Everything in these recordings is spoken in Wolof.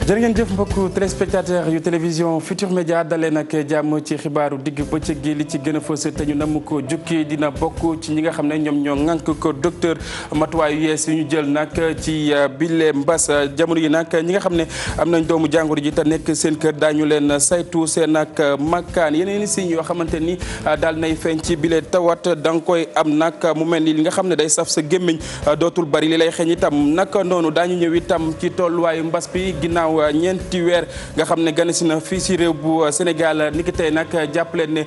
jërë ngeen jëf mbokku téléspectateur yu télévision Futur Média dalee nag jàmm ci xibaaru digg bëccëg gi li ci gën a fës te ñu namm ko jukki dina bokk ci ñi nga xam ne ñoom ñoo ŋànk ko docteur matuwaay yu yees yu ñu jël nag ci bile mbas jamono yi nag ñi nga xam ne am nañ doomu jàngoro ji te nekk seen kër daañu leen saytu seen ak makkaan yeneen i signes yoo xamante ni daal nay feeñ ci bile tawat da nga koy am nag mu mel ni li nga xam ne day saf sa gémmiñ dootul bari li lay xeeñ itam naka noonu daañu ñëw itam ci tolluwaayu mbas bi ginnaaw ñeenti weer nga xam ne ganasi na fii si réew bu Sénégal niki tey nag jàppaleen ne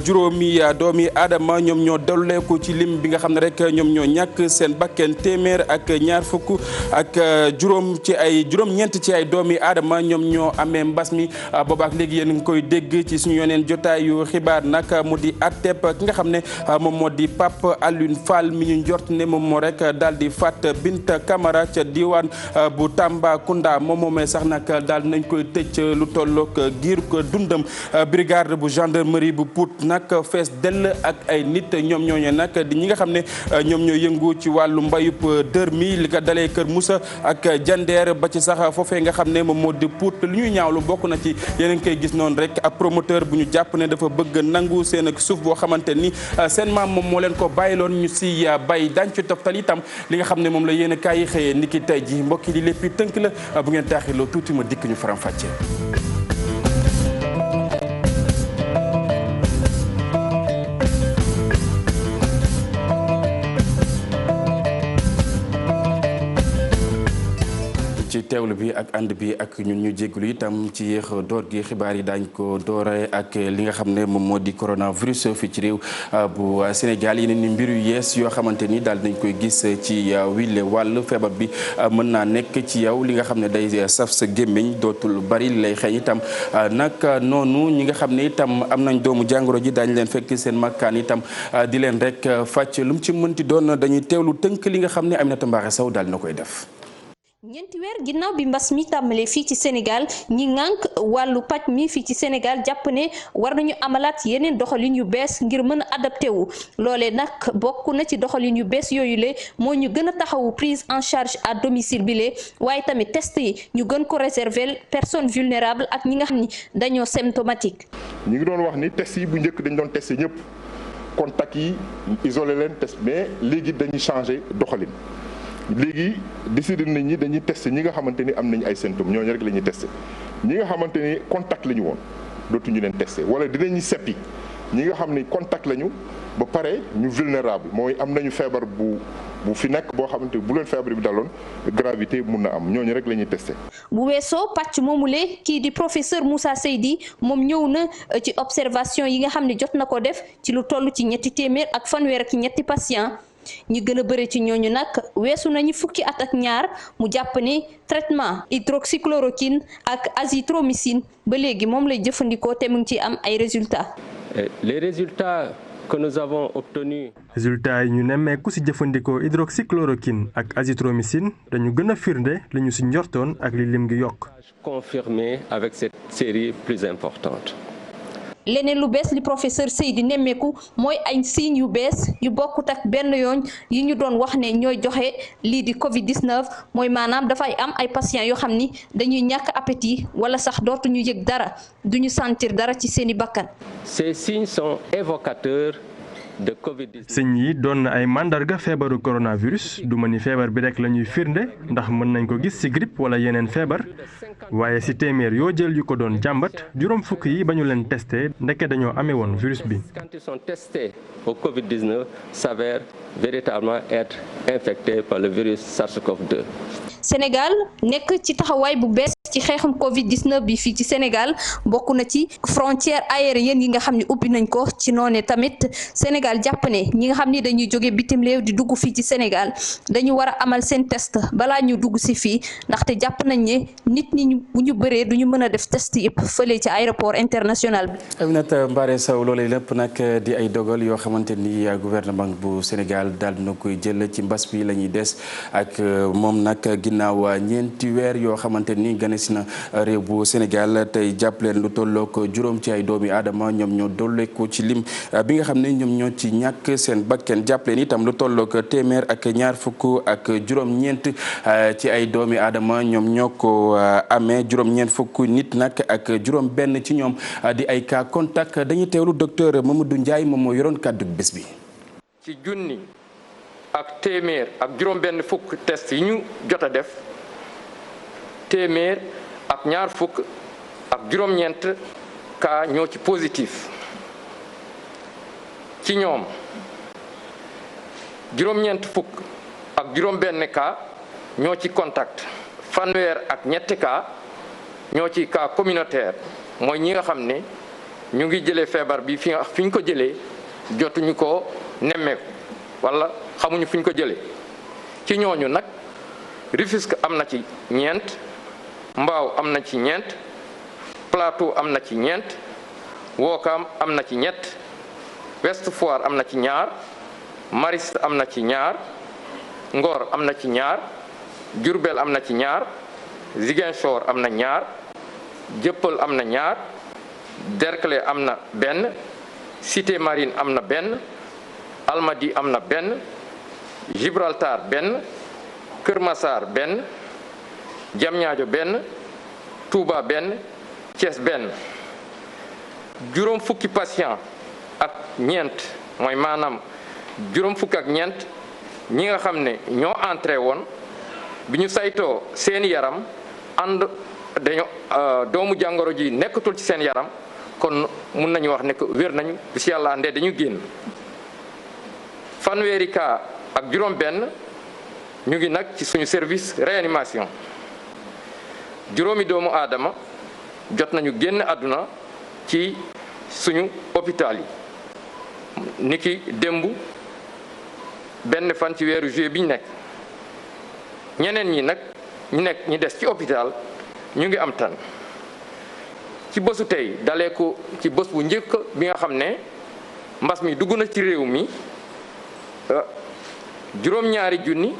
juróomi doomi aadama ñoom ñoo dolleeku ci lim bi nga xam ne rek ñoom ñoo ñàkk seen bakken téeméer ak ñaar fukk ak juróom-ñeent ci ay doomi aadama ñoom ñoo amee mbas mi boobaak léegi yéen ngi koy dégg ci suñu yoneen jotaayu xibaar nag mu di atteb ki nga xam ne moom moo di Pape Alioune Fall mi ñu njort ne moom moo rek daal di faat Binta Camara ca diwaan bu Tambacounda moom moomee sax nag daal nañ koy tëj lu tollook giir ko dundam brigade bu gendarmerie bu Pout nag fees dell ak ay nit ñoom ñooñu nag di ñi nga xam ne ñoom ñoo yëngu ci wàllu mbayub dër mi li ko dalee Kër Moussa ak Jandeer ba ci sax foofee nga xam ne moom moo di Pout lu ñuy ñaawlu bokk na ci yeneen koy gis noonu rek ab promoteur bu ñu jàpp ne dafa bëgg nangu seen ak suuf boo xamante ni seen maam moom moo leen ko bàyyiloon ñu si bay dañ ci toftal itam li nga xam ne moom la yéen a kaay yi xëyee niki tey ji mbokk yi li léppi tënk la bu ngeen taaxirloo tuuti ma dikk ñu faram fàccee. ci teewlu bi ak ànd bi ak ñun ñu jégalu itam ci yéex door gi xibaar yi daañ ko doore ak li nga xam ne moom moo di coronavirus fii ci réew bu Sénégal yeneen ni mbir yu yees yoo xamante ni daal dañ koy gis ci wile wàll feebar bi mën naa nekk ci yow li nga xam ne day saf sa gémmiñ dootul bari lay xeeñ itam nag noonu ñi nga xam ne itam am nañ doomu jàngoro ji daañu leen fekk seen makkaan itam di leen rek fàcc lu mu ci mënti doon dañuy teewlu tënk li nga xam ne Aminata Mbaare Sow daal na koy def. ñeenti weer ginnaaw bi mbas mi tàmbalee fii ci Sénégal ñi ŋànk wàllu paj mi fii ci Sénégal jàpp ne war nañu amalaat yeneen doxalin yu bees ngir mën a adapté wu loolee nag bokk na ci doxalin yu bees yooyu le moo ñu gën a taxawu prise en charge à domicile bi le waaye tamit test yi ñu gën ko réserver personnes vulnérables ak ñi nga xam ni dañoo symptomatique. ñi ngi doon wax ni test yi bu njëkk dañ doon testé ñëpp contact yi isolé leen test mais léegi dañuy changé doxalin. léegi décidé nañ ñi dañuy testé ñi nga xamante ni am nañ ay symptômes ñooñu rek la ñuy testé ñi nga xamante ni contact la ñu woon dootuñu leen testé wala dinañu seppi ñi nga xam ni contact lañu ba pare ñu vulnérable mooy am nañu feebar bu fi nekk boo xamante bu leen feebar bi daloon gravité mun na am ñooñu rek la ñuy testé. bu weesoo pàcc moomule kii di professeur Moussa Seydi moom ñëw na ci observation yi nga xam ne jot na ko def ci lu toll ci ñetti téeméer ak fanweer ak ñetti patient ñi gën a bëri ci ñooñu nag weesu nañu fukki at ak ñaar mu jàpp ni traitement hydroxychloroquine ak azithromycine ba léegi moom lay jëfandikoo te mu ngi ciy am ay résultats. Les résultats que nous avons obtenus. résultats yi ñu nemmeeku ci jëfandikoo hydroxychloroquine ak azithromycine dañu gën a firnde li ñu ci njortoon ak li lim gi yokk. Confirmé avec cette série plus importante. leneen lu bees li professeur Seydi nemmeeku mooy ay signes yu bees yu bokkut ak benn yoon yi ñu doon wax ne ñooy joxe lii di Covid-19 mooy maanaam dafay am ay patients yoo xam ni dañuy ñàkk appétit wala sax dootuñu yëg dara duñu sentir dara ci seeni bakkan. Ces signes sont évocateurs de Covid-19. signes yi doon na ay mandarga feebaru coronavirus du ma ni feebar bi rek la ñuy firnde ndax mën nañ ko gis ci grippe wala yeneen feebar waaye ci téeméer yoo jël yu ko doon jàmbat juróom fukk yi ba ñu leen testé ndeke dañoo amee woon virus bi. Quand ils sont testés au Covid-19 s'avèrent véritablement être infectés par le virus SARS-CoV-2. Sénégal nekk ci taxawaay bu bees ci xeexum Covid-19 bi fii ci Sénégal bokk na ci frontière aérienne yi nga xam ne ubbi nañ ko ci noone tamit Sénégal jàpp ne ñi nga xam ni dañuy jóge bitim réew di dugg fii ci Sénégal dañu war a amal seen test balaa ñu dugg si fii ndaxte jàpp nañ ne nit ñi bu ñu bëree du ñu mën a def test yëpp fële ci aéroport international bi. Aminata Mbaare Sow loolee lépp nag di ay dogal yoo xamante ni gouvernement bu Sénégal daal na koy jël ci mbas bi la ñuy des ak moom nag ginnaaw ñeenti weer yoo xamante ni ganes na réew bu Sénégal tey jàpp leen lu tollook juróom ci ay doomi aadama ñoom ñoo dolleeku ci lim bi nga xam ne ñoom ñoo ci ñàkk seen bakken jàppaleen itam lu tollook téeméer ak ñaar fukk ak juróom-ñeent ci ay doomi aadama ñoom ñoo ko amee juróom-ñeent fukk nit nag ak juróom-benn ci ñoom di ay cas contact dañuy teewlu docteur Mamadou Ndiaye moom moo yoroon kàddu bés bi. ci junni ak téeméer ak juróom-benn fukk test yi ñu jot a def téeméer ak ñaar fukk ak juróom-ñeent cas ñoo ci positif ci ñoom juróom-ñeent fukk ak juróom-benn cas ñoo ci contact fanweer ak ñetti cas ñoo ci cas communautaire mooy ñi nga xam ne ñu ngi jëlee feebar bi fi ñu ko jëlee jotuñu ko nemmeeku wala xamuñu fi ñu ko jëlee ci ñooñu nag Rufisque am na ci ñeent Mbao am na ci ñeent Plateau am na ci ñeent Ouakam am na ci ñett Ouest Foire am na ci ñaar Mariste am na ci ñaar Ngor am na ci ñaar Diourbel am na ci ñaar Ziguinchor am na ñaar Dieuppeul am na ñaar Derklé am na benn Cité Marine am na benn Almadies am na benn Gibraltar benn Kër Massar benn Diamniadio benn Touba benn Thiès benn juróom fukki patient ak ñeent mooy maanaam juróom fukki ak ñeent ñi nga xam ne ñoo entré woon bi ñu saytoo seeni yaram ànd dañoo doomu jàngoro ji nekkatul ci seen yaram kon mun nañu wax ne que wér nañu bis yàlla andee dañu génn fanweeri cas ak juróom benn ñu ngi nag ci suñu service réanimation juróomi doomu aadama jot nañu génn àdduna ci suñu hôpital yi niki démb benn fan ci weeru juillet bi ñu nekk ñeneen ñi nag ñi des ci hôpital ñu ngi am tan ci bésu tey dalee ko ci bés bu njëkk bi nga xam ne mbas mi dugg na ci réew mi juróom-ñaari junni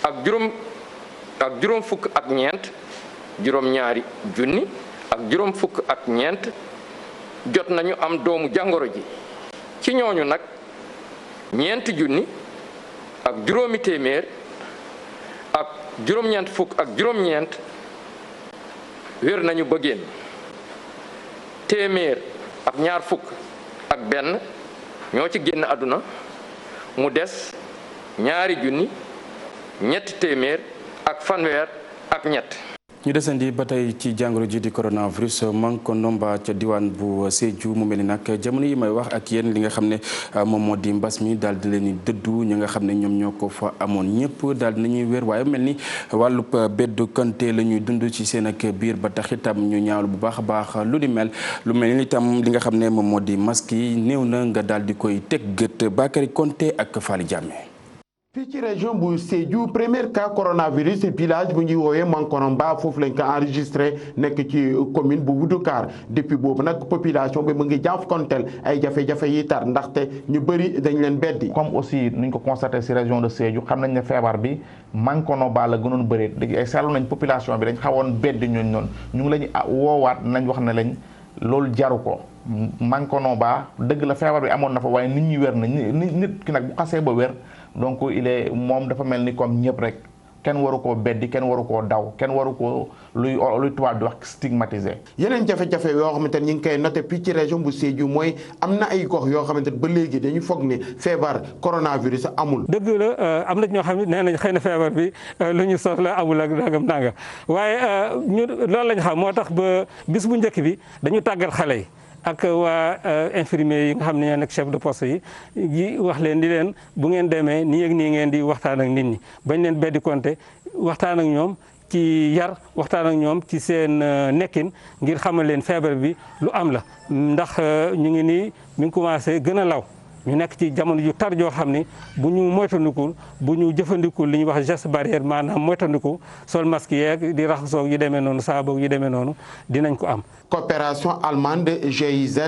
ak juróom fukk ak ñeent juróom-ñaari junni ak juróom fukk ak ñeent jot nañu am doomu jàngoro ji ci ñooñu nag ñeenti junni ak juróomi téeméer ak juróom-ñeent fukk ak juróom-ñeent wér nañu ba génn téeméer ak ñaar fukk ak benn ñoo ci génn àdduna mu des ñaari junni ñetti téeméer ak fanweer ak ñett. ñu desandi ba tey ci jàngoro ji di coronavirus Mankonomba ca diwaan bu Sédhiou mu mel ni nag jamono yi may wax ak yéen li nga xam ne moom moo di mbas mi daal di leen di dëddu ñi nga xam ne ñoom ñoo ko fa amoon ñëpp daal di nañuy wér waaye mel ni wàllub beddu kante la ñuy dund ci seen ak biir ba tax itam ñu ñaawlu bu baax a baax lu mel ni itam li nga xam ne moom moo di masque yi néew na nga daal di koy teg gët Bakary Konté ak Fally Diamé. fii ci région bu Sédhiou premier cas coronavirus village bu ñuy woowee Mankonomba foofu lañ ko enregistré nekk ci commune bu Oudoukar depuis boobu nag population bi mu ngi jànkuwanteel ay jafe-jafe yi tar ndaxte ñu bëri dañ leen beddi. comme aussi nuñ ko constaté ci région de Sédhiou xam nañ ne feebar bi Mankonomba la gënoon bëri léegi ay seetlu nañ population bi dañ xawoon beddi ñooñu noonu ñu ngi lañu woowaat nañ wax ne lañ loolu jaru ko Mankonomba dëgg la feebar bi amoon na fa waaye nit ñi wér na nit ki nag bu xasee ba wér. donc moom dafa mel ni comme ñëpp rek kenn waru koo beddi kenn waru koo daw kenn waru koo luy tubaab di wax stigmatisé. yeneen jafe-jafe yoo xamante ni ñu ngi koy noté fii ci région bu Sédhiou mooy am na ay gox yoo xamante ni ba léegi dañu foog ni feebar coronavirus amul. dëgg la am na ñoo xam ne nee nañ xëy na feebar bi lu ñu soxla amul ak nangam nangam waaye ñu loolu lañ xam moo tax ba bis bu njëkk bi dañu tàggat xale yi. ak waa infirmier yi nga xam ne ñoo nekk chef de poste yi wax leen di leen bu ngeen demee nii ak nii ngeen di waxtaan ak nit ñi bañ leen beddi konte waxtaan ak ñoom ci yar waxtaan ak ñoom ci seen nekkin ngir xamal leen feebar bi lu am la ndax ñu ngi nii mi ngi commencé gën a law ñu nekk ci jamono ju tar joo xam ni bu ñu moytandikul bu ñu jëfandikul li ñuy wax geste barrière maanaam moytandiku sol masque yeeg di raxasoo yu demee noonu saaboog yu demee noonu dinañ ko am. coopération allemande GIZ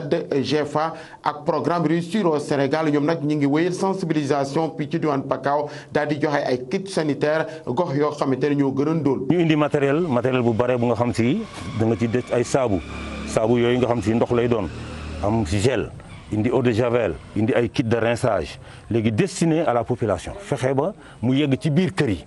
GFA ak programme Réussir au Sénégal ñoom nag ñu ngi wéyal sensibilisation fii ci diwaan Pakao daal di joxe ay kits sanitaires gox yoo xamante ne ñoo gën a ndóol. ñu indi matériel bu bare bu nga xam si da nga ci def ay saabu yooyu nga xam si ndox lay doon am si gel indi eau de javel indi ay kit de rinçage léegi destiné à la population fexe ba mu yegg ci biir kër yi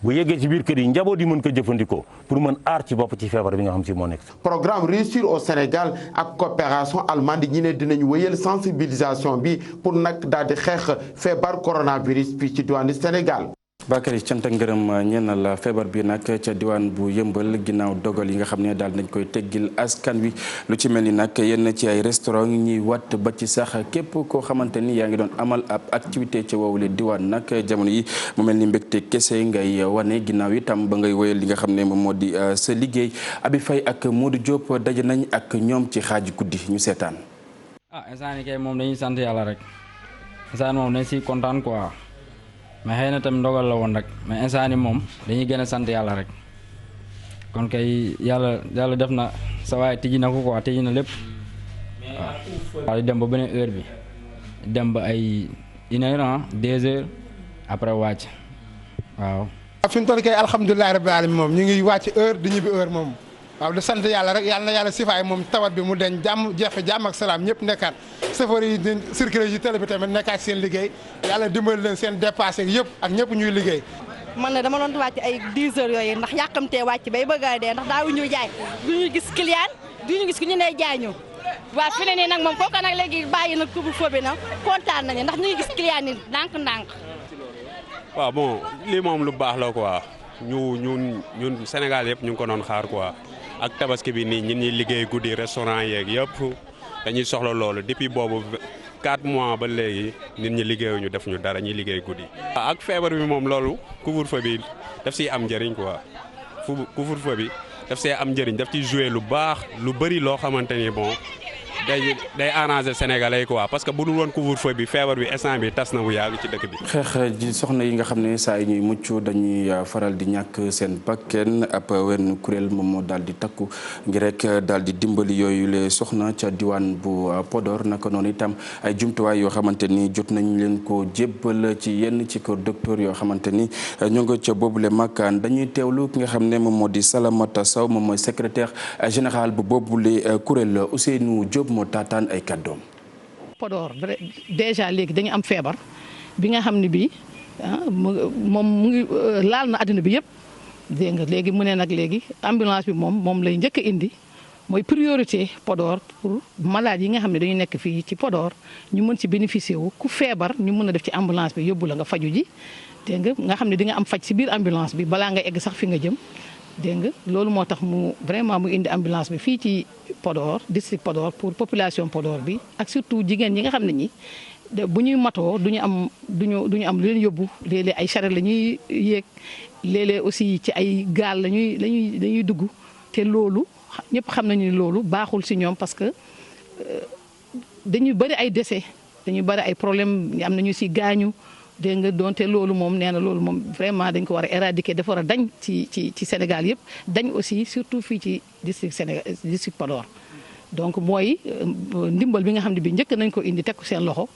bu yeggee ci biir kër yi njaboot yi mën ko jëfandikoo pour mën aar ci bopp ci feebar bi nga xam si moo nekk. programme réussir au Sénégal ak coopération allemande ñi ne dinañ wéyal sensibilisation bi pour nag daal di xeex feebar coronavirus fii ci diwaanu Sénégal. Bakary cant ak ngërëm ñeel la feebar bi nag ca diwaan bu yëmbal ginnaaw dogal yi nga xam ne daal nañ koy teggil askan wi lu ci mel ni nag yenn ci ay restaurant ñuy watt ba ci sax képp koo xamante ni yaa ngi doon amal ab activité ca woowule diwaan nag jamono yi mu mel ni mbégte kese ngay wane ginnaaw itam ba ngay woyal li nga xam ne moom moo di sa liggéey. Abi Faye ak Modou Diop daje nañ ak ñoom ci xaaju guddi ñu seetaan. instant ni kay moom dañuy sant yàlla rek instant moom dañ si kontaan quoi. mais xëy na tamit ndogal la woon rek mais instant ni moom dañuy gën a sant yàlla rek kon kay yàlla def na sa waay tijji na ko quoi tijji na lépp waaw. dem ba beneen heure bi dem ba ay 1h 2h après wàcc waaw. fi mu toll kay alhamdulilah rabbil alamin moom ñu ngi wàcc heure di ñibbi heure moom waaw di sant yàlla rek yàlla na yàlla sifaay moom tawat bi mu deñ jàmm jeex jàmm ak salaam ñëpp nekkaat chauffeur yi di circuler ci télé bi tamit nekkaat seen liggéey yàlla dimbali leen seen dépassé yëpp ak ñëpp ñuy liggéey. man na dama doon wàcc ay 10 heures yooyu ndax yàqamtee wàcc bay bëgg a dee ndax daawuñu jaay duñu gis client duñu gis ku ñu ne jaay ñu waaw fi ne nii nag moom kooku nag léegi bàyyi nag couvre-feu bi nag kontaan nañu ndax ñu ngi gis client yi ndànk-ndànk. waaw bon lii moom lu baax la quoi ñun Sénégal yëpp ñu ngi ko doon xaar quoi. ak tabaski bi nii ñun ñuy liggéey guddi restaurant yeeg yëpp dañuy soxla loolu depuis boobu 4 mois ba léegi nit ñi liggéeyuñu def ñu dara ñuy liggéey guddi. ak feebar bi moom loolu couvre-feu bi daf siy am njëriñ quoi couvre-feu bi daf see am njëriñ daf ciy jouer lu baax lu bëri loo xamante ni bon day arranger sénégalais quoi parce que bu dul woon couvre-feu bi feebar bi instant bi tas na bu yàgg ci dëkk bi. xeex ji soxna yi nga xam ne saa yi ñuy mucc dañuy faral di ñàkk seen bakken ab wenn kuréel moom moo daal di takku ngir rek daal di dimbali yooyu le soxna ca diwaan bu Podor naka noonu itam ay jumtuwaay yoo xamante ni jot nañ leen ko jébbal ci yenn ci kër docteur yoo xamante ni ñoo nga ca boobule makkaan dañuy teewlu ki nga xam ne moom moo di Salamata Sow moom mooy secrétaire général bu boobule kuréel Ousseynou Diop moo taataan ay kàddoom. Podor déjà léegi dañu am feebar bi nga xam ne bii moom mu ngi laal na àddina bi yëpp dégg nga léegi mu ne nag léegi ambulance bi moom lay njëkk a indi mooy priorité Podor pour malade yi nga xam ne dañu nekk fii ci Podor ñu mën ci bénéficier wu ku feebar ñu mën a def ci ambulance bi yóbbu la nga faju ji dégg nga xam ne di nga am faj ci biir ambulance bi balaa nga egg sax fi nga jëm. dégg nga loolu moo tax mu vraiment mu indi ambulance bi fii ci Podor district Podor pour population Podor bi ak surtout jigéen ñi nga xam ne ñi bu ñuy matoo duñu am lu leen yóbbu léeg-léeg ay charrette la ñuy yéeg léeg-léeg aussi ci ay gaal dañuy dugg te loolu ñëpp xam nañu ne loolu baaxul ci ñoom parce que dañuy bëri ay décès dañuy bëri ay problème am nañu ci gaañu. dégg nga doonte loolu moom nee na loolu moom vraiment dañ ko war a éradiquer dafa war a dañ ci Sénégal yëpp dañ aussi surtout fii ci district Podor donc mooy ndimbal bi nga xam ne bi njëkk nañ ko indi teg ko seen loxo.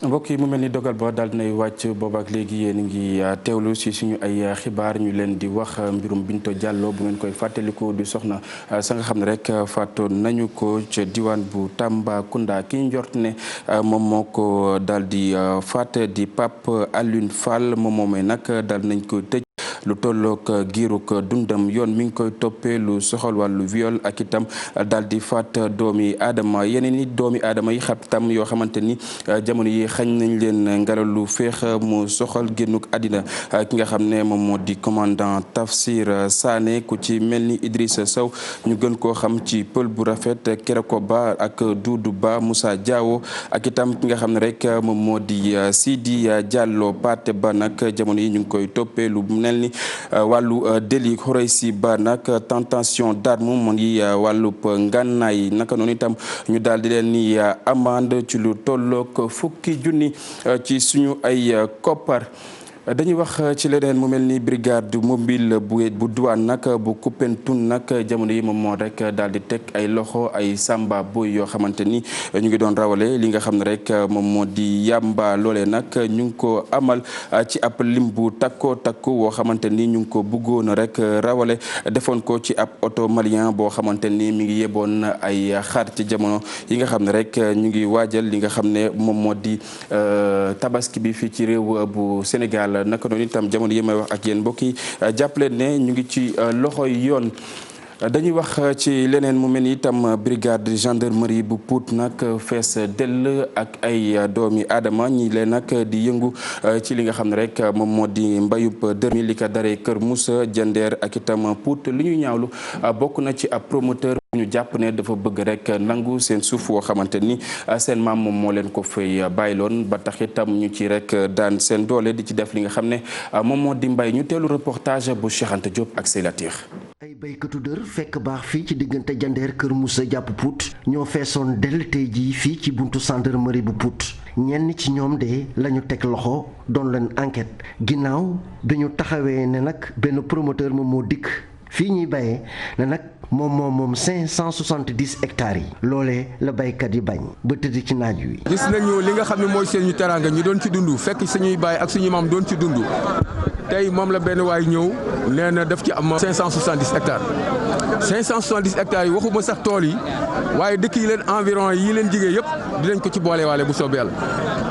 mbokk yi mu mel ni dogal ba daal dinay wàcc boobaak léegi yéen ngi teewlu si suñu ay xibaar ñu leen di wax mbirum Binto Diallo bu ngeen koy fàttaliku di soxna sa nga xam ne rek faatoon nañu ko ca diwaan bu Tambacounda ki njort ne moom moo ko daal di faat di Pape Alioune Fall moom moomee nag daal nañ ko tëj lu tollook giiruk dundam yoon mi ngi koy toppee lu soxal wàllu viol ak itam daal di faat doomi aadama yeneen i doomi aadama yi xam yoo xamante ni jamono yi xañ nañ leen ngelaw lu féex mu soxal génnuk àddina ki nga xam ne moom moo di commandant Tafsir Sané ku ci mel ni Idrissa Sow ñu gën koo xam ci pël bu rafet Kereko Ba ak Doudou Ba Moussa Diawo ak itam ki nga xam ne rek moom moo di Sidi Diallo Paté Ba nag jamono yi ñu ngi koy toppee lu mel ni wàllu délit Khoureysi Ba nag tentation d'arme mu ngi wàllub ngànnaay naka noonu itam ñu daal di leen ni amende ci lu tollook 10,000 ci suñu ay koppar dañuy wax ci leneen mu mel ni brigade mobile bu douane nag bu Koupentoun nag jamono yi moom moo rek daal di teg ay loxo ay samba boy yoo xamante ni ñu ngi doon rawale li nga xam ne rek moom moo di yamba loolee nag ñu ngi ko amal ci ab lim bu takko woo xamante ni ñu ngi ko bëggoon rek rawale defoon ko ci ab oto malien boo xamante ni mi ngi yeboon ay xar ci jamono yi nga xam ne rek ñu ngi waajal li nga xam ne moom moo di tabaski bi fii ci réew bu Sénégal. naka noonu itam jamono yi may wax ak yéen mbokk yi jàppaleen ne ñu ngi ci loxoy yoon. dañuy wax ci leneen mu mel ni itam brigade gendarmerie bu Pout nag fees dell ak ay doomi aadama ñi leen nag di yëngu ci li nga xam ne rek moom moo di mbayub dër mi li ko daree Kër Moussa Jandeer ak itam Pout li ñuy ñaawlu bokk na ci ab promoteur ñu jàpp ne dafa bëgg rek nangu seen suuf woo xamante ni seen maam moom moo leen ko fay bàyyiloon ba tax itam ñu ci rek daan seen doole di ci def li nga xam ne moom moo di mbay ñu teelu reportage bu Cheikh Anta Diop ak Seylatir. ay baykatu dër fekk baax fii ci diggante Jandeer Kër Moussa jàpp Pout ñoo feesoon del tey jii fii ci buntu gendarmerie bu Pout ñenn ci ñoom de lañu teg loxo doon leen enquête ginnaaw bi ñu taxawee ne nag benn promoteur moom moo dikk fii ñuy bayee ne nag moom 570 hectares yi loolee la baykat yi bañ ba tëdd ci naaj wi. gis nañu li nga xam ne mooy seen ñu teraanga ñu doon ci dund fekk suñuy baay ak suñuy maam doon ci dund tey moom la benn waay ñëw nee na daf ci am 570 hectares 570 hectares yi waxuma sax tool yi waaye dëkk yi leen environ yi leen jigee yëpp dinañ ko ci boole waale bu soobee yàlla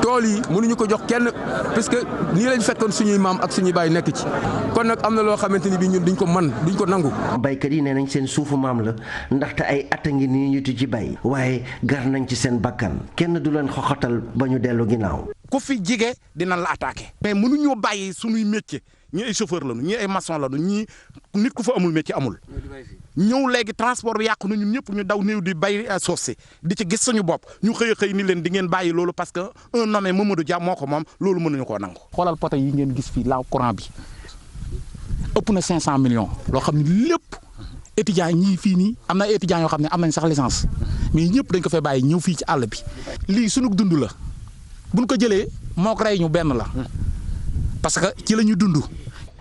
tool yi mënuñu ko jox kenn puisque nii lañ fekkoon suñuy maam ak suñuy baay nekk ci kon nag am na loo xamante ni bi ñun duñ ko nangu. baykat yi nee nañ seen suufu maam la ndaxte ay at a ngi nii ñu ci bay waaye gar nañ ci seen bakkan kenn du leen xoxatal ba ñu dellu ginnaaw. ku fi jige dina la attaqué. mais mënuñoo bàyyi suñuy métier ñii ay chauffeur lañu ñii ay maçon lañu ñii nit ku fa amul métier amul. ñëw léegi transport bi yàqu na ñun ñëpp ñu daw néew di bay suuf si di ci gis suñu bopp ñu xëy ni leen di ngeen bàyyi loolu parce que un nommé Mamadou Dia moo ko moom loolu mënuñu koo nangu. xoolal poto yi ngeen gis fii la courant bi ëpp na 500 millions loo xam ne lépp étudiants yi ñii fii nii am na ay étudiants yoo xam ne am nañ sax licence mais ñëpp dañ ko fay bàyyi ñëw fii ci àll bi. lii suñu dund la buñ ko jëlee moo ko rey ñu benn la parce que ci la ñuy dund.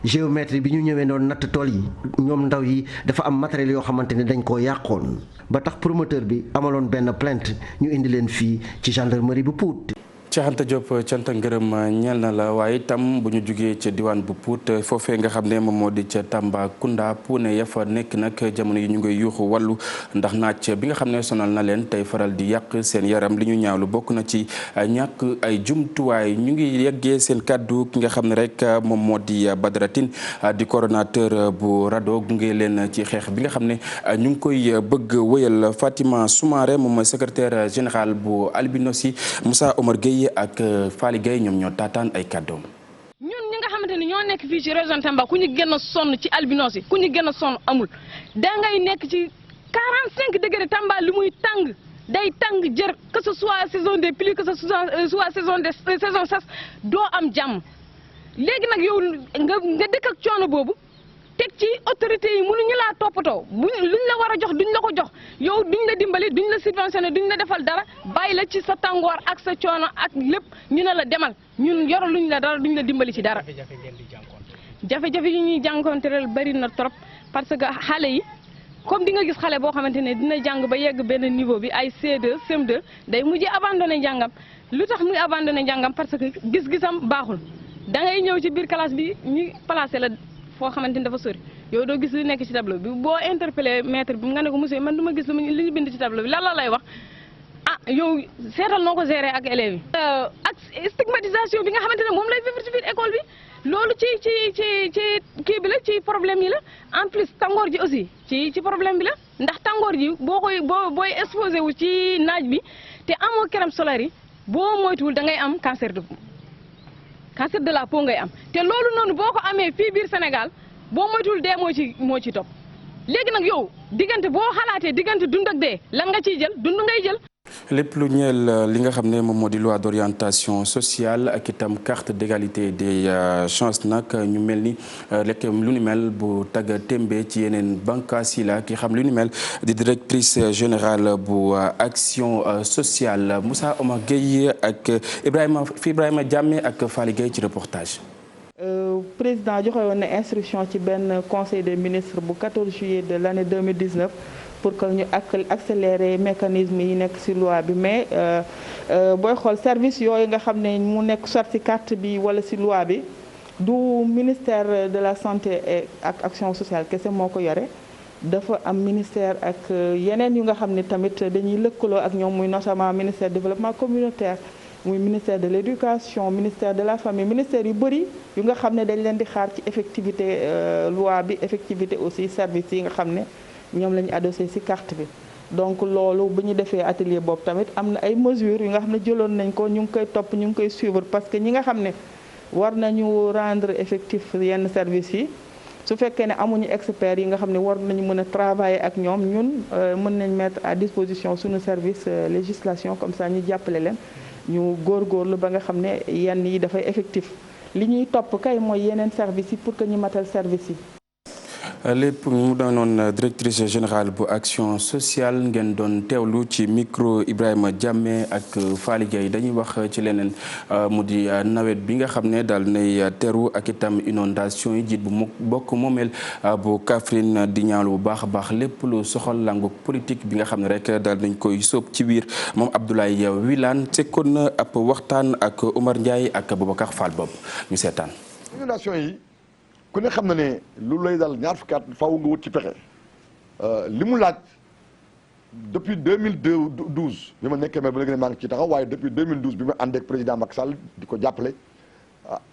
géomètre bi ñu ñëwee doon natt tool yi ñoom ndaw yi dafa am matériel yoo xamante ne dañ koo yàqoon ba tax promoteur bi amaloon benn plainte ñu indi leen fii ci gendarmerie bu Pout. Cheikh Anta Diop cant ak ngërëm ñeel na la waaye itam bu ñu jugee ca diwaan bu Pout foofee nga xam ne moom moo di ca Tambacounda puune ya fa nekk nag jamono yi ñu ngay yuuxu wàllu ndax naaj bi nga xam ne sonal na leen tey faral di yàq seen yaram li ñu ñaawlu bokk na ci ñàkk ay jumtuwaay ñu ngi yeggee seen kàddu ki nga xam ne rek moom moo di Badara Tine di coordonnateur bu RADDHO gunge leen ci xeex bi nga xam ne ñu ngi koy bëgg wëyal. Fatima Soumaré moom mooy secrétaire général bu Albinosi Moussa Omar Gueye ak Fally Gueye ñoom ñoo taataan ay kàddoom. ñun ñi nga xamante ni ñoo nekk fii ci région Tamba ku ñu gën a sonn ci albinos yi ku ñu gën a sonn amul dangay nekk ci 45 degré Tamba li muy tàng day tàng jër que ce soit saison des pluies que ce soit saison sas doo am jàmm léegi nag yow nga dëkk ak coono boobu teg ci autorité yi mënuñu laa toppatoo luñ la war a jox duñ la ko jox yow duñ la dimbali duñ la subventionné duñ la defal dara bàyyi la ci sa tàngoor ak sa coono ak lépp ñu ne la demal ñun yoraluñ la dara duñ la dimbali ci dara. jafe-jafe yi ñuy jànkonteel bari na trop parce que xale yi comme di nga gis xale boo xamante ne dina jàng ba yegg benn niveau bi ay C2 CM2 day mujjee abandonné njàngam lu tax muy abandonné njàngam parce que gis-gisam baaxul da ngay ñëw ci biir classe bi ñu placé la. foo xamante ni dafa sori yow doo gis lu nekk ci tableau bi boo interpellé maître bi nga ne ko monsieur man du ma gis li ñu bind ci tableau bi lan la lay wax ah yow seetal noo ko gérer ak élèves yi. ak stigmatisation bi nga xamante ne moom lay vivre ci biir école bi loolu ci kii bi la ci problème yi la en plus tàngoor ji aussi ci problème bi la ndax tàngoor ji booy exposé wu ci naaj bi te amoo crème solaire yi boo moytuwul da ngay am cancer de la peau ngay am te loolu noonu boo ko amee fii biir Sénégal boo moytuwul dee moo ci topp léegi nag yow diggante boo xalaatee diggante dund ak dee lan nga ciy jël dund ngay jël. lépp lu ñeel li nga xam ne moom moo di loi d'orientation sociale ak itam carte d'égalité des chances nag ñu mel ni lekk lu ni mel bu tagga témbe ci yeneen bànqaas yi la ki xam lu ni mel di directrice générale bu action sociale Moussa Omar Gueye ak Ibrahima Diamé ak Fally Gueye ci reportage. président joxe woon na instruction ci benn conseil des ministres bu 14 juillet de l'année 2019 pour que ñu accélérer mécanisme yi nekk ci loi bi mais booy xool service yooyu nga xam ne mu nekk sorti carte bi wala ci loi bi du ministère de la santé et ak action sociale kese moo ko yore dafa am ministère ak yeneen yu nga xam ne tamit dañuy lëkkaloo ak ñoom muy notamment ministère développement communautaire muy ministère de l'éducation ministère de la famille ministère yu bëri yu nga xam ne dañ leen di xaar ci effectivité loi bi effectivité aussi service yi nga xam ne ñoom la ñu adossé ci carte bi donc loolu bu ñu defee atelier boobu tamit am na ay mesures yu nga xam ne jëloon nañ ko ñu ngi koy topp ñu ngi koy suivre parce que ñi nga xam ne war nañu rendre effectif yenn services yi su fekkee ne amuñu experts yi nga xam ne war nañu mën a travailler ak ñoom ñun mën nañ mettre à disposition suñu service législation comme ça ñu jàppale leen ñu góorgóorlu ba nga xam ne yenn yi dafay effectif li ñuy topp kay mooy yeneen services yi pour que ñu matal services yi. lépp mu doonoon directrice générale bu action sociale ngeen doon teewlu ci micro Ibrahima Diamé ak Faly Gueye dañuy wax ci leneen mu di nawet bi nga xam ne daal nay teru ak itam inondation yi jiit bu bokk moomeel bu Kaffrine di ñaawlu bu baax a baax lépp lu soxal langu politique bi nga xam ne rek daal nañ koy sóob ci biir moom Abdoulaye Wilane sekkoon na ab waxtaan ak Omar Ndiaye ak Boubacar Fall boobu ñu seetaan. inondation yi ku ne xam na ne lu lay dal ñaar fukki at faaw nga wut ci pexe li mu laaj depuis 2012 bi ma nekkee maire ba léegi ne maa ngi ci taxaw waaye depuis 2012 bi ma ànd ak président Macky Sall di ko jàppale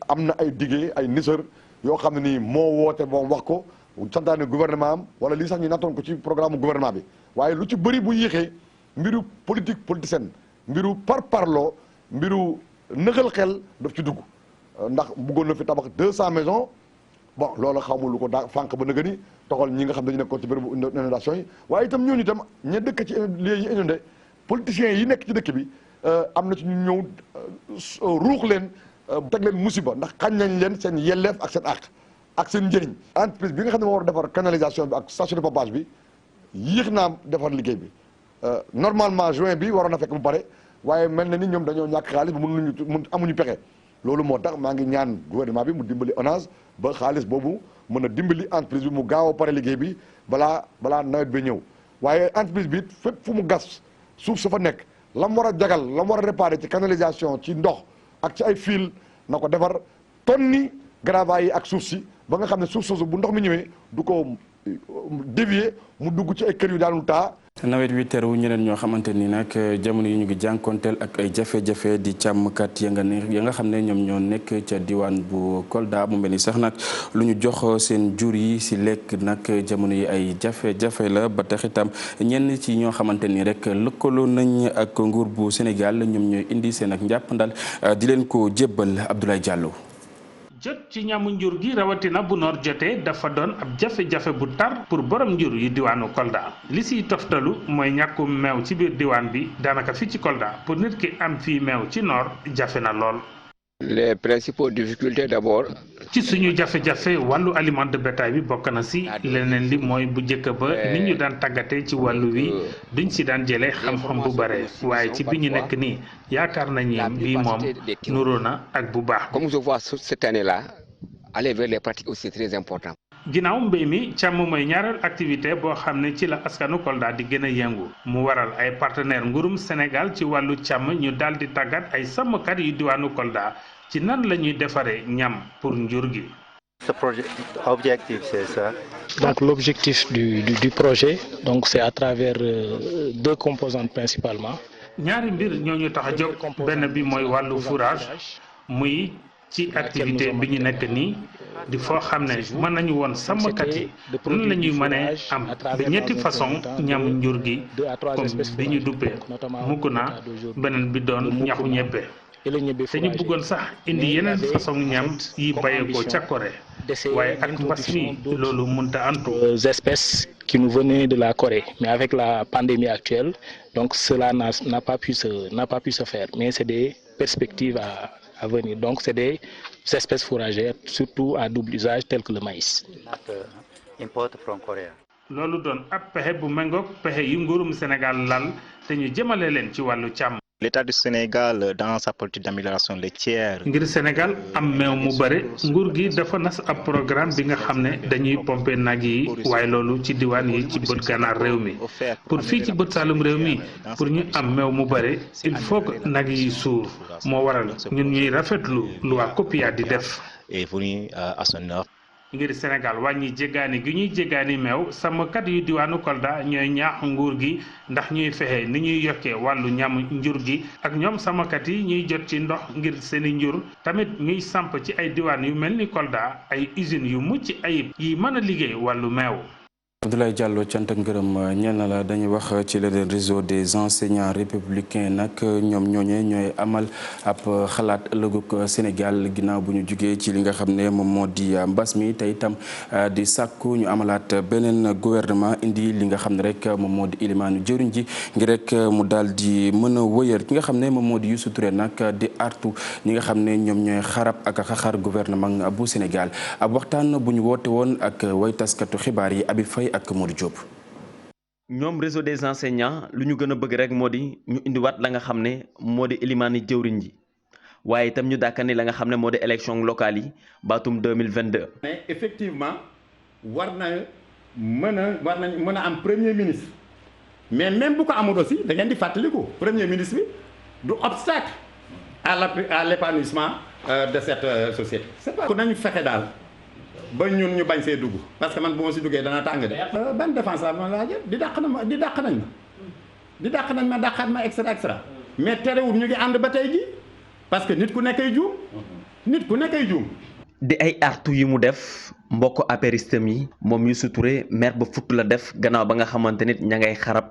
am na ay diggé ay nisër yoo xam ne nii moo woote moom wax ko santaane gouvernement am wala lii sax ñu nattoon ko ci programme gouvernement bi waaye lu ci bëri bu yéexee mbiru politique politicienne mbiru parparloo mbiru nëxal xel daf ci dugg ndax bëggoon na fi tabax 200 maisons. bon loolu xamul lu ko daa fànq ba nëgë ni toxal ñi nga xam dañu nekkoon ci bérébu inondation yi waaye itam ñooñu itam ña dëkk ci lieu yi inondé politiciens yi nekk ci dëkk bi am na ci ñu ñëw ruux leen teg leen musiba ndax xañ nañ leen seen yelleef ak seen àq ak seen njëriñ entreprise bi nga xam ne moo war a defar canalisation bi ak station de pompage bi yéex naa defar liggéey bi normalement juin bi waroon na fekk mu pare waaye mel na ni ñoom dañoo ñàkk xaalis ba mun amuñu pexe loolu moo tax maa ngi ñaan gouvernement bi mu dimbali ONAS ba xaalis boobu mën a dimbali entreprise bi mu gaaw a pare liggéey bi balaa nawet bi ñëw waaye entreprise bi fépp fu mu gas suuf su fa nekk la mu war a jagal la mu war a réparer ci canalisation ci ndox ak ci ay fil na ko defar tonni gravats yi ak suuf si ba nga xam ne suuf soosu bu ndox mi ñëwee du ko dévier mu dugg ci ay kër yu daanul taa. nawet wi teru ñeneen ñoo xamante ni nag jamono yi ñu ngi jànkonteel ak ay jafe-jafe di càmmkat ya nga xam ne ñoom ñoo nekk ca diwaan bu Kolda mu mel ni sax nag lu ñu jox seen jur yi si lekk nag jamono yi ay jafe-jafe la ba tax itam ñenn ci ñoo xamante ni rek lëkkaloo nañ ak nguur bu Sénégal ñoom ñooy indi seen ak njàppandal di leen ko jébbal Abdoulaye Diallo. jot ci ñamu njur gi rawatina bu noor jotee dafa doon ab jafe-jafe bu tar pour borom njur yi diwaanu Kolda li siy toftalu mooy ñàkkum meew ci biir diwaan bi daanaka fii ci Kolda pour nit ki am fii meew ci noor jafe na lool. les principaux difficultés d'abord. ci suñu jafe-jafe wàllu aliment de bétail bi bokk na si leneen li mooy bu njëkk ba nit ñu daan tàggatee ci wàllu wi duñ si daan jëlee xam-xam bu bare waaye ci bi ñu nekk nii yaakaar nañu bii moom nuroo na ak bu baax. comme je vois cette année-là aller vers les pratiques aussi très important. ginnaaw mbéy mi càmm mooy ñaareel activité boo xam ne ci la askanu Kolda di gën a yëngu mu waral ay partenaire nguurum Sénégal ci wàllu càmm ñu daal di tàggat ay sàmmkat yu diwaanu Kolda ci nan la ñuy defaree ñam pour njur gi. Donc l'objectif du projet donc c'est à travers deux composantes principalement. ñaari mbir ñoo ñu tax a jóg benn bi mooy wàllu fourrage muy ci activité bi ñu nekk nii di foo xam ne mën nañu woon sàmmkat yi nan la ñuy mënee am ba ñetti façon ñam njur gi comme bi ñu duppee mukk na beneen bi doon ñaxu ñebbe te ñu bëggoon sax indi yeneen façon ñam yi bàyyeekoo ca Corée waaye ak mbas mi loolu mënta antu. Espèces qui nous venaient de la Corée mais avec la pandémie actuelle donc cela n'a pas pu se faire mais c'est des perspectives à venir donc c'est des espèces fourragères surtout à double usage telles que le maïs. loolu doon ab pexe bu méngoog pexe yu nguurum Sénégal lal te ñu jëmale leen ci wàllu càmm. L'État du Sénégal, dans sa politique d'amélioration laitière. ngir Sénégal am meew mu bare nguur gi dafa nas ab programme bi nga xam ne dañuy pomper nag yi waaye loolu ci diwaan yi ci bët gànnaar réew mi pour fii ci bët saalum réew mi pour ñu am meew mu bare il faut que nag yi suur moo waral ñun ñuy rafetlu lu waa COPIA di def. est venu à son heure. ngir Sénégal wàññi jéggaani gi ñuy jéggaani meew sàmmkat yu diwaanu Kolda ñooy ñaax nguur gi ndax ñuy fexe ni ñuy yokkee wàllu ñam njur gi ak ñoom sàmmkat yi ñuy jot ci ndox ngir seeni njur tamit ñuy samp ci ay diwaan yu mel ni Kolda ay usines yu mucc ayib yi mën a liggéey wàllu meew. Abdoulaye Diallo cant ak ngërëm ñeel na la dañuy wax ci le réseau des enseignants républicains nag ñoom ñooñee ñooy amal ab xalaat ëllëgug Sénégal ginnaaw bu ñu jugee ci li nga xam ne moom moo di mbas mi te itam di sàkku ñu amalaat beneen gouvernement indi li nga xam ne rek moom moo di ilimaanu jëriñ ji ngir rek mu daal di mën a wëyër ki nga xam ne moom moo di Youssou Touré nag di artu ñi nga xam ne ñoom ñooy xarab ak xaxar gouvernement bu Sénégal ab waxtaan bu ñu woote woon ak way taskatu xibaar yi Abi Faye ak Modou Diop. ñoom réseau des enseignants lu ñu gën a bëgg rek moo di ñu indiwaat la nga xam ne moo di ilimaani jëwriñ ji waaye itam ñu dàkkani la nga xam ne moo di élection locale yi baatum 2022. mais effectivement war nañ mën a am premier ministre mais même bu ko amul aussi da ngeen di fàttaliku premier ministre bi du obstacle à l'épanouissement de cette société. c'est pas ku nañu fexe daal. ba ñun ñu bañ see dugg parce que man bu ma si duggee dana tàng de. ban défense ma laa jël di dàq nañ ma dàqaat ma extra mais terewul ñu ngi ànd ba tey ji parce que nit ku nekkay juum. di ay artu yi mu def mbokk apéristam yi moom Youssou Touré maire ba futt la def gannaaw ba nga xamante nit ña ngay xarab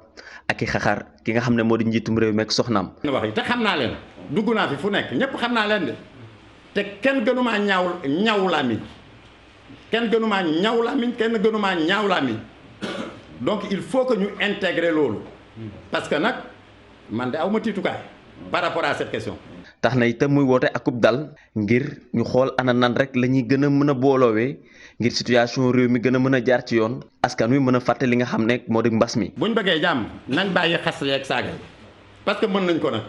ak i xaxar ki nga xam ne moo di njiitum réew mi ak soxnaam. wax yi te xam naa leen dugg naa fi fu nekk ñëpp xam naa leen de te kenn gënumaa ñaaw làmmiñ kenn gënumaa ñaaw làmmiñ donc il faut que ñu intégrer loolu parce que nag man de aw ma tiitukaay par rapport à cette question. tax na itam muy woote akub dal ngir ñu xool ana nan rek la ñuy gën a mën a booloowee ngir situation réew mi gën a mën a jaar ci yoon askan wi mën a fàtte li nga xam ne moo di mbas mi. buñ bëggee jàmm nañ bàyyi xas yeeg saaga parce que mën nañ ko nag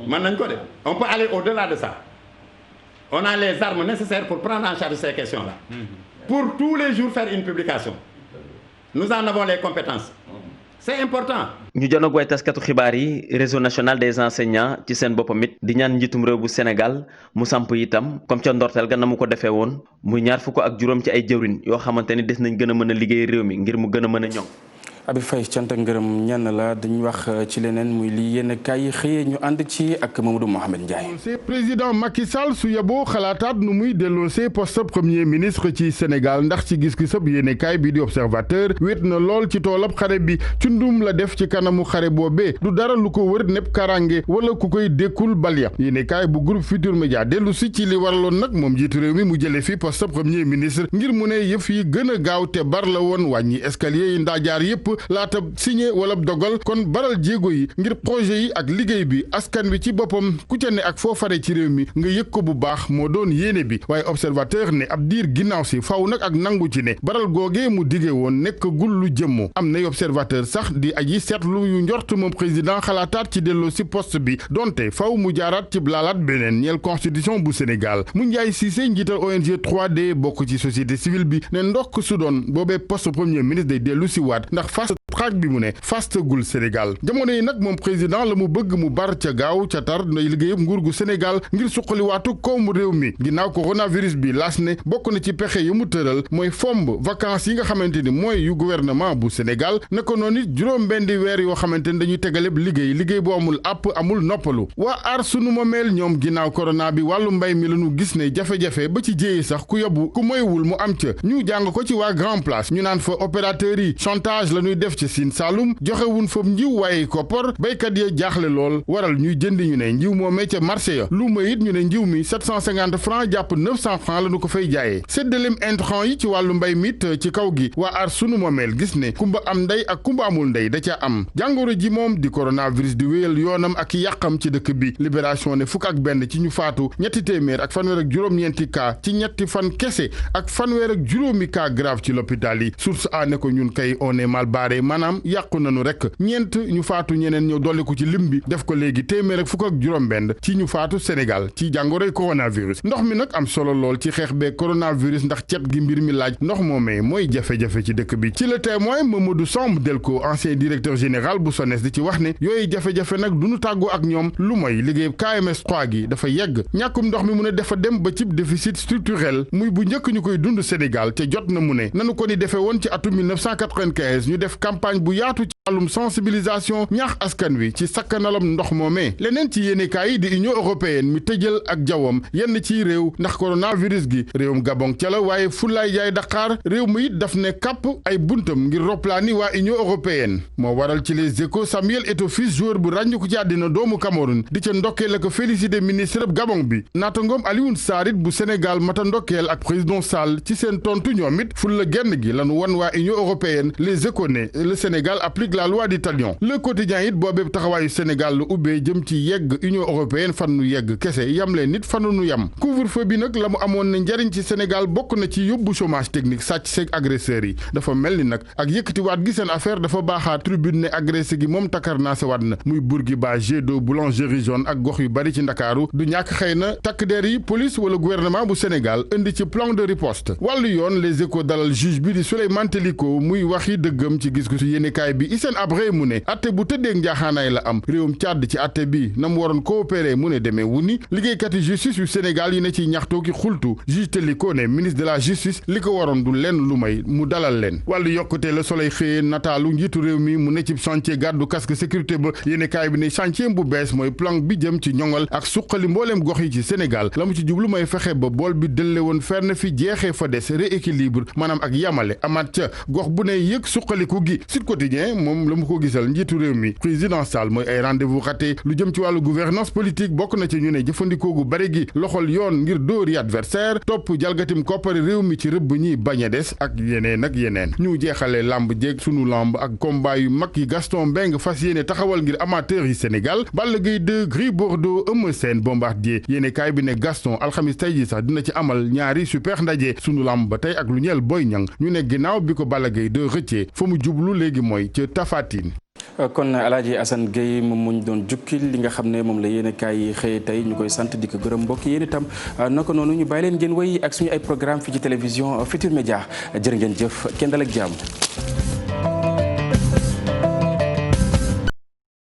mën nañ ko de on peut aller au-delà de ça on a les armes nécessaires pour prendre en charge ces questions-là. Pour tous les jours faire une publication. Nous en avons les compétences. C'est important. ñu janoog way taskatu xibaar yi réseau national des enseignants ci seen boppam it di ñaan njiitum réew bu Sénégal mu samp itam comme ca ndorteel ga na mu ko defee woon muy 25 ci ay jëwriñ yoo xamante ni des nañ gën a mën a liggéey réew mi ngir mu gën a mën a ñoŋ. Abi Faye cant ak ngërëm ñenn la dañuy wax ci leneen muy lii yéen kaay yi xëyee ñu ànd ci ak Mamadou Mohamed Ndiaye. président Macky Sall su yeboo xalaataat nu muy delloosee poste premier ministre ci Sénégal ndax ci gis-gisab yéen kaay bi di observateur wét na lool ci toolab xare bi cundum la def ci kanamu xare boobee du dara lu ko wër nepp karange wala ku koy dékkul balya yéen kaay bu groupe Futur Média dellu si ci li waraloon nag moom jiitu réew mi mu jële fi poste premier ministre ngir mu ne yëf yi gën a gaaw te bar la woon wàññi escalier yi ndaajaar yépp laata signé wala dogal kon baral jéego yi ngir projet yi ak liggéey bi askan wi ci boppam ku ca ne ak foo fare ci réew mi nga yëg ko bu baax moo doon yéene bi waaye observateur ne ab diir ginnaaw si faw nag ak nangu ci ne baral googee mu dige woon nekk gul lu jëmmoo am nay observateur sax di aji seetlu yu njort moom président xalaataat ci delloo si poste bi donte faw mu jaaraat ci laalaat beneen ñeel constitution bu Sénégal mu njaay Cissé njiital ONG 3D bokk ci société civile bi ne ndokk su doon boobee poste premier ministre day dellu si waat ndax track bi mu ne fastagul Sénégal jamono yi nag moom président la mu bëgg mu bar ca gaaw ca tar nday liggéeyam nguur gu Sénégal ngir suqaliwaatu koomu réew mi ginnaaw coronavirus bi laas ne bokk na ci pexe yu mu tëral mooy fomb vacances yi nga xamante ni mooy yu gouvernement bu Sénégal naka noonu it juróom-benn weer yoo xamante ni dañuy tegaleb liggéey bu amul àpp amul noppalu waa aar sunu moomeel ñoom ginnaaw corona bi wàllu mbay mi lañu gis ne jafe-jafe ba ci jéeye sax ku yóbbu ku moywul mu am ca ñu jàng ko ci waa Grand Place ñu naan fa opérateurs yi chantage la ñuy def ci Sine Saloum joxewun foofu njiw waaye koppar béykat ya jaaxle lool waral ñuy jënd ñu ne njiw moomee ca marché ya lu ma it ñu ne njiw mi 750 francs jàpp 900 francs la ñu ko fay jaayee séddaleem intrant yi ci wàllu mbay mit ci kaw gi waa aar sunu moomeel gis ne kumba am ndey ak kumba amul ndey da ca am jàngoro ji moom di coronavirus di wéyal yoonam ak yàqam ci dëkk bi libération ne fukk ak benn ci ñu faatu ñetti téeméer ak fanweer ak juróom-ñeenti cas ci ñetti fan kese ak fanweer ak juróomi cas grave ci l'hôpital yi source a ne ko ñun kay on est mal baare maanaam yàqu nañu rek ñeent ñu faatu ñeneen ñëw dolliku ci lim bi def ko léegi téeméer ak fukk ak juróom-benn ci ñu faatu Sénégal ci jàngoroy coronavirus ndox mi nag am solo lool ci xeex bee coronavirus ndax cet gi mbir mi laaj ndox moomee mooy jafe-jafe ci dëkk bi ci Le Témoin Mamadou Samb Delko ancien directeur général bu SONES di ci wax ne yooyu jafe-jafe nag du ñu tàggoo ak ñoom lu mooy liggéey KMS 3 gi dafa yegg ñàkkum ndox mi mu ne dafa dem ba ci déficit structurel muy bu njëkk ñu koy dund Sénégal te jot na mu ne nanu ko ni defee woon ci atum 1995 ñu def campagne bu yaatu ci wàllum sensibilisation ñaax askan wi ci sakkanalam ndox moomee leneen ci yéenekaay yi di Union européenne mi tëjal ak jawwam yenn ciy réew ndax coronavirus gi réewum Gabon ca la waaye fulaay jaay Dakar réew mi it daf ne kàpp ay buntam ngir roplaani waa Union européenne moo waral ci Les Échos Samuel Eto'o fils joueur bu ràññu ko ci àddina doomu Cameroun di ca ndokkeel ak félicité ministre Gabon bi naatangoom Alioune Sarr it bu Sénégal mata ndokkeel ak président Sall ci seen tontu ñoom it ful la genn gi lanu wan waa Union européenne Les Échos ne le Sénégal applique la loi du talion le quotidien it boobee taxawaayu Sénégal lu ubbee jëm ci yegg Union européenne fan nu yegg kese yam leen nit fanu nu yam couvre-feu bi nag la mu amoon ne njariñ ci Sénégal bokk na ci yóbbu chômage technique sàcc seeg agresseurs yi dafa mel ni nag ak yëkkatiwaat gi seen affaire dafa baaxaa tribune ne agressé gi moom takarnaase waat na muy Bourguiba jet d'eau boulangerie jaune ak gox yu bari ci Ndakaaru du ñàkk xëy na takk der yi police wala gouvernement bu Sénégal indi ci plan de riposte wàllu yoon Les Échos dalal juge bi di Souleymane Teliko muy waxi dëggam ci gis-gisu yéenekaay bi Hissène Habré mu ne atte bu tëddeeg njaaxaanaay la am réewum Tchad ci atte bi na mu waroon coopérer mu ne demee wu ni liggéeykati justice yu Sénégal yi ne ci ñaxtoo ki xultu juge Teliko ne ministre de la justice li ko waroon du lenn lu may mu dalal leen wàllu yokkute Le Soleil xëyee nataalu njiitu réew mi mu ne ci chantier gàddu casque sécurité ba yéenekaay bi ne chantier bu bees mooy plan bi jëm ci ñoŋal ak suqali mbooleem gox yi ci Sénégal la mu ci jublu mooy fexe ba bool bi dëlle woon fenn fi jeexee fa des rééquilibre maanaam ak yamale amaat ca gox bu ne yëg suqaliku gi Sud Quotidien moom la mu ko gisal njiitu réew mi président Sall mooy ay rendez-vous raté lu jëm ci wàllu gouvernance politique bokk na ci ñu ne jëfandikoo gu bari gi loxol yoon ngir dóori adversaire topp jalgatim koppari réew mi ci rëbb ñi bañ a des ak yeneen ak yeneen ñu jeexale lamb jéeg sunu lamb ak combat yu mag yi Gaston Mbengue fas yéene taxawal ngir amateur yi Sénégal Balla Gaye 2 Gris Bordeaux Eumeu Sène Bombardier yéene kaay bi ne Gaston alxamis tey ji sax dina ci amal ñaari super ndaje sunu lamb ba tey ak lu ñeel Boy Niang ñu ne ginnaaw bi ko Balla Gaye 2 rëccee fa mu jublu léegi mooy ca Tapha Tine kon Alaaji Assane Gueye moom mu ñu doon jukkil li nga xam ne moom la yéen kaay yi xëy tey ñu koy sant di ko gërëm mbokk yéen itam naka noonu ñu bàyyi leen ngeen wéy ak suñu ay programme fii ci télévision Futurs Médias jërë ngeen jëf kenn dal ak jàmm